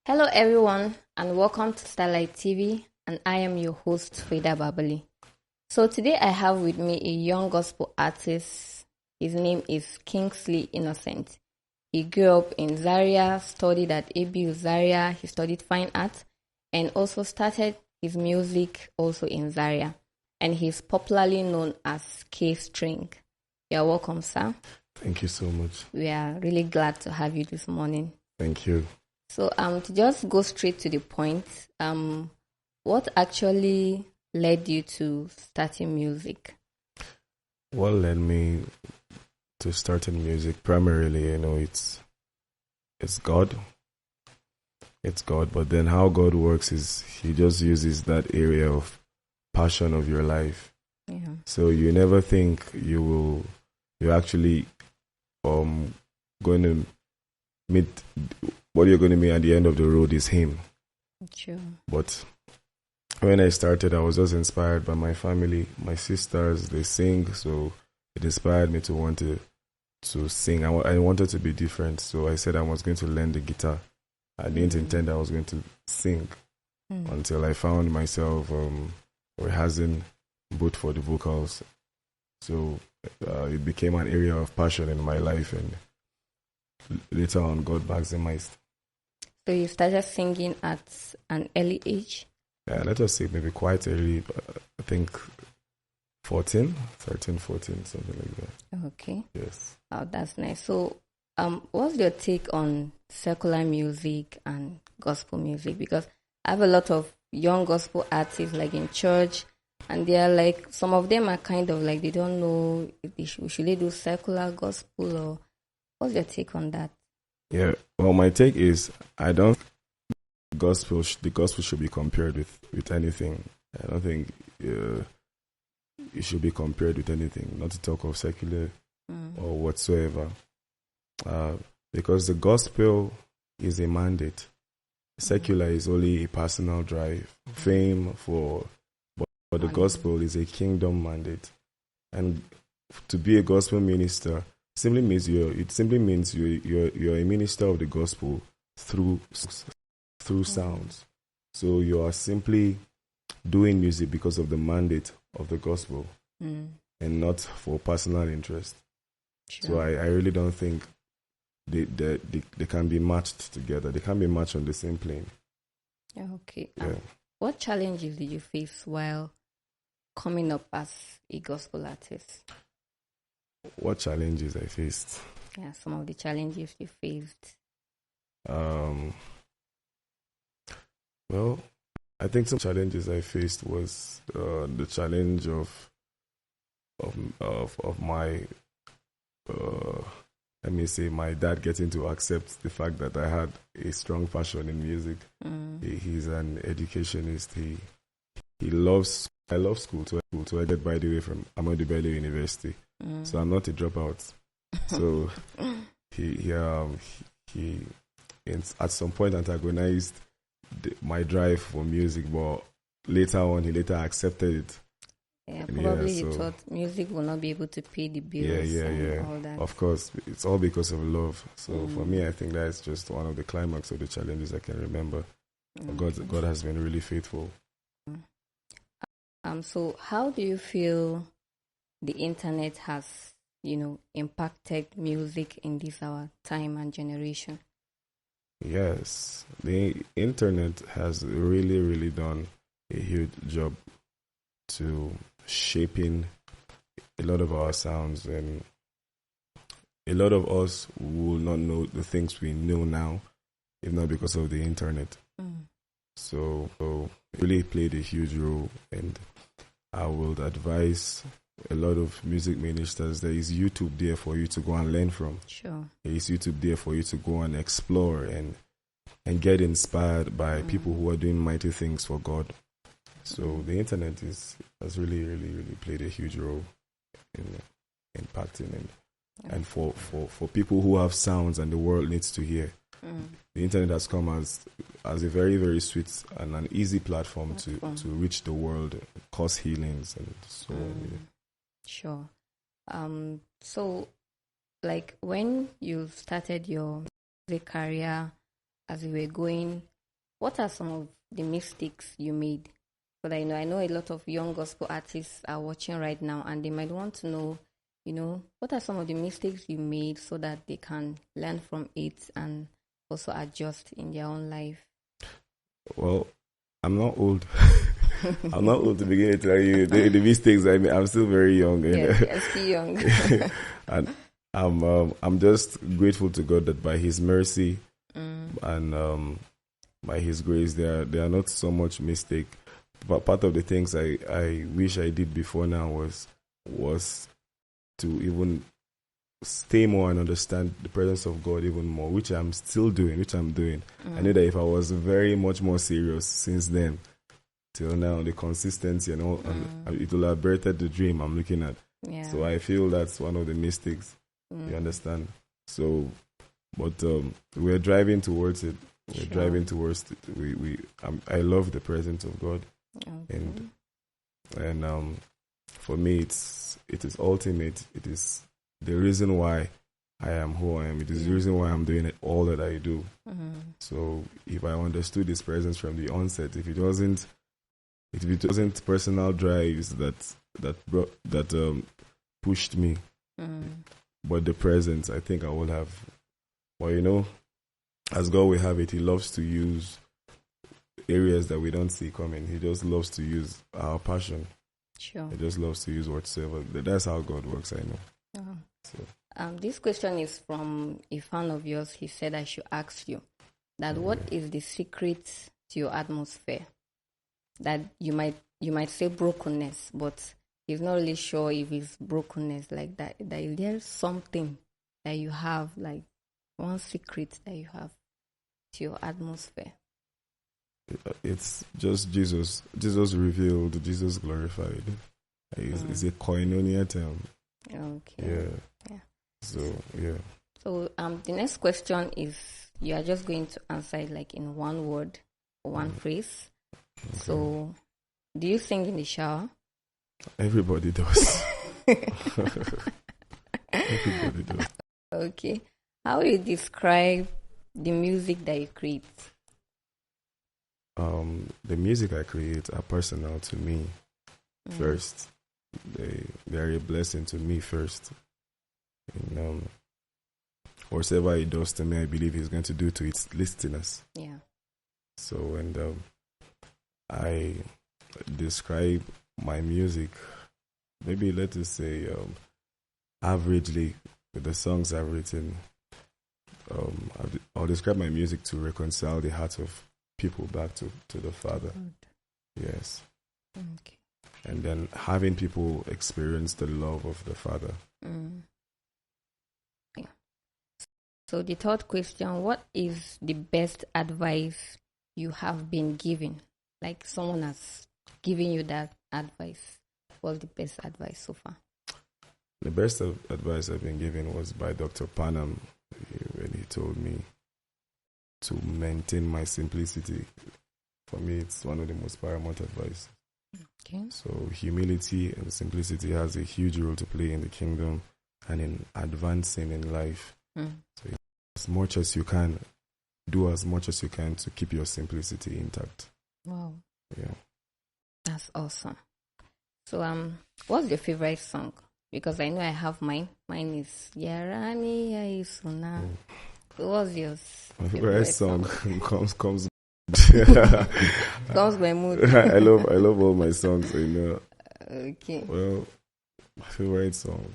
Hello, everyone, and welcome to Starlight TV. And I am your host, Frida Babali. So, today I have with me a young gospel artist. His name is Kingsley Innocent. He grew up in Zaria, studied at ABU Zaria, he studied fine art, and also started his music also in Zaria. And he's popularly known as kaestring. You're welcome, sir. Thank you so much. We are really glad to have you this morning. Thank you. So, to just go straight to the point, what actually led you to starting music? What led me to starting music? Primarily, it's God. It's God. But then how God works is He just uses that area of passion of your life. Yeah. So you never think you're actually going to meet. What you're going to meet at the end of the road is Him. Sure. But when I started, I was just inspired by my family. My sisters, they sing, so it inspired me to want to sing. I wanted to be different, so I said I was going to learn the guitar. I didn't intend I was going to sing until I found myself rehearsing both for the vocals. So it became an area of passion in my life, and later on, God maximized. So you started singing at an early age? Yeah, let us say maybe quite early, I think 13, 14, something like that. Okay. Yes. Oh, that's nice. So, what's your take on secular music and gospel music? Because I have a lot of young gospel artists like in church, and they are like, some of them are kind of like, they don't know if should they do secular gospel, or what's your take on that? Yeah, well, my take is I don't the gospel should be compared with anything. I don't think it should be compared with anything, not to talk of secular or whatsoever. Because the gospel is a mandate. Secular is only a personal drive, fame but the gospel is a kingdom mandate. And to be a gospel minister simply means you're a minister of the gospel through sounds. So you are simply doing music because of the mandate of the gospel and not for personal interest. Sure. So I really don't think they can be matched together. They can be matched on the same plane. Okay. Yeah. What challenges did you face while coming up as a gospel artist? What challenges I faced? Yeah, some of the challenges you faced. Well, I think some challenges I faced was the challenge of my let me say my dad getting to accept the fact that I had a strong passion in music. He's an educationist. He loves. I love school too. I get, by the way, from Ahmadu Bello University, so I'm not a dropout. So he at some point antagonized my drive for music, but later on he accepted it. Yeah, probably he thought music will not be able to pay the bills. Yeah. All that. Of course, it's all because of love. So for me, I think that's just one of the climax of the challenges I can remember. God has been really faithful. So how do you feel the internet has, impacted music in this our time and generation? Yes, the internet has really, really done a huge job to shaping a lot of our sounds, and a lot of us will not know the things we know now if not because of the internet. So it really played a huge role, and I would advise a lot of music ministers, there is YouTube there for you to go and learn from. Sure. There is YouTube there for you to go and explore and get inspired by people who are doing mighty things for God. So the internet has really, really, really played a huge role in impacting and for people who have sounds and the world needs to hear. The internet has come as a very, very sweet and an easy platform to reach the world, cause healings and so on. Yeah. Sure. So, like when you started your music career, as you were going what are some of the mistakes you made? So that, I know a lot of young gospel artists are watching right now, and they might want to know, what are some of the mistakes you made so that they can learn from it and also adjust in their own life. Well, I'm not old. I'm not old to begin to tell you the mistakes I made. I'm still very young. Yes, still young. And I'm just grateful to God that by His mercy and by His grace, there are not so much mistake. But part of the things I wish I did before now was to even stay more and understand the presence of God even more, which I'm still doing, I know that if I was very much more serious since then till now, the consistency and all, and it will have birthed the dream I'm looking at. Yeah. So I feel that's one of the mistakes. You understand? So, but we're driving towards it. We're driving towards it. I love the presence of God, and for me, it is ultimate. It is the reason why I am who I am. It is the reason why I'm doing all that I do. So if I understood His presence from the onset, if it wasn't personal drives that pushed me, but the presence, I think I would have. Well, as God will have it, He loves to use areas that we don't see coming. He just loves to use our passion. Sure. He just loves to use whatsoever. That's how God works, I know. So. This question is from a fan of yours. He said I should ask you that what is the secret to your atmosphere? That you might say brokenness, but he's not really sure if it's brokenness like that. That if there's something that you have, like one secret that you have to your atmosphere. It's just Jesus. Jesus revealed, Jesus glorified. It's a koinonia term. Okay. Yeah. So, yeah. So, the next question is, you are just going to answer it like in one word or one phrase. Okay. So, do you sing in the shower? Everybody does. Everybody does. Okay. How will you describe the music that you create? The music I create are personal to me first. They are a blessing to me first. And whatever He does to me, I believe He's going to do to its listeners. Yeah. So, and I describe my music, maybe let us say averagely, with the songs I've written. I'll describe my music to reconcile the hearts of people back to the Father. Good. Yes. Okay. And then having people experience the love of the Father. Yeah. So the third question, what is the best advice you have been given? Like someone has given you that advice. What's the best advice so far? The best advice I've been given was by Dr. Panam when he told me to maintain my simplicity. For me, it's one of the most paramount advice. Okay. So humility and simplicity has a huge role to play in the kingdom and in advancing in life. So as much as you can, do as much as you can to keep your simplicity intact. Wow. Yeah. That's awesome. So what's your favorite song? Because I know I have mine. Mine is Yarani Yaisuna. So what's yours? My favorite song comes comes by mood. I love all my songs, Okay. Well, my favorite song.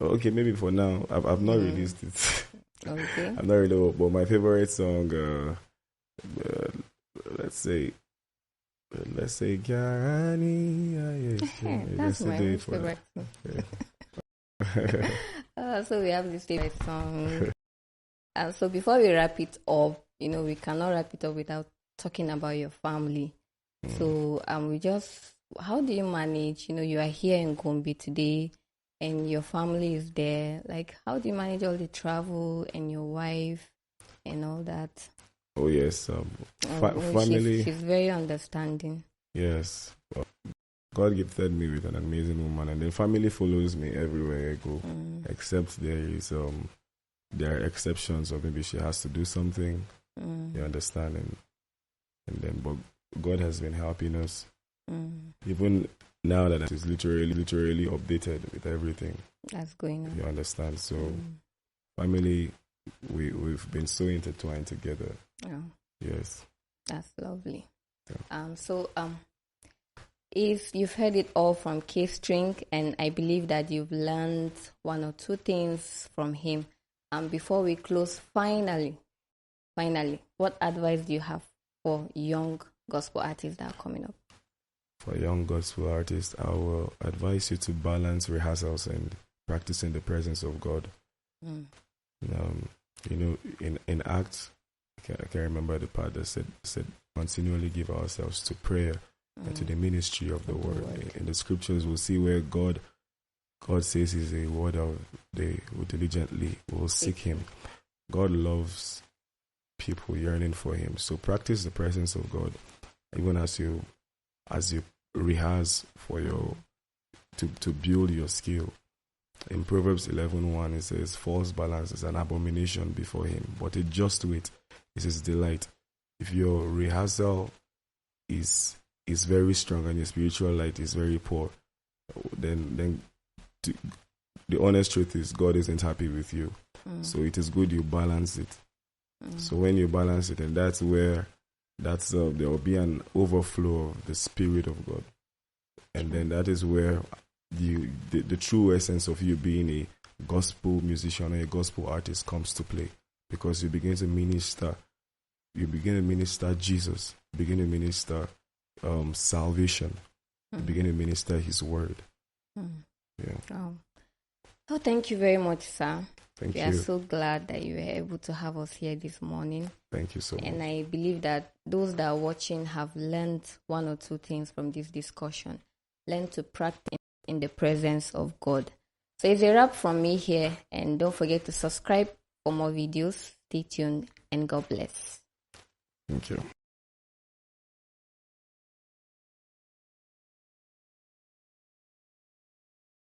Okay, maybe for now. I've not released it. Okay. I'm not really, but my favorite song, let's say Garani. That's my favorite song. So we have this favorite song. So before we wrap it up, we cannot wrap it up without talking about your family. So how do you manage? You are here in Gombe today and your family is there. Like, how do you manage all the travel and your wife and all that? Oh, yes. Family. She's very understanding. Yes. Well, God gifted me with an amazing woman, and then family follows me everywhere I go. Except there is there are exceptions, or maybe she has to do something. You understand, and then, but God has been helping us. Even now that it is literally updated with everything that's going on. You understand? So family, we've been so intertwined together. Yeah. Yes. That's lovely. Yeah. If you've heard it all from Kaestring, and I believe that you've learned one or two things from him, before we close, finally, what advice do you have for young gospel artists that are coming up? For young gospel artists, I will advise you to balance rehearsals and practice in the presence of God. In Acts, I can't remember the part that said continually give ourselves to prayer and to the ministry of the word. In the scriptures, we'll see where God says He's a word of they who diligently will seek Him. God loves people yearning for Him. So practice the presence of God, even as you rehearse for to build your skill. In Proverbs 11:1, it says, "False balance is an abomination before Him, but a just weight is His delight." If your rehearsal is very strong and your spiritual light is very poor, then the honest truth is God isn't happy with you. So it is good you balance it. So when you balance it, and that's where there will be an overflow of the Spirit of God, and then that is where the true essence of you being a gospel musician or a gospel artist comes to play, because you begin to minister Jesus, you begin to minister salvation, you begin to minister His word. Yeah. Oh, thank you very much, sir. Thank we you. are so glad that you were able to have us here this morning. Thank you so much. And I believe that those that are watching have learned one or two things from this discussion. Learn to practice in the presence of God. So it's a wrap from me here, and don't forget to subscribe for more videos. Stay tuned, and God bless. Thank you.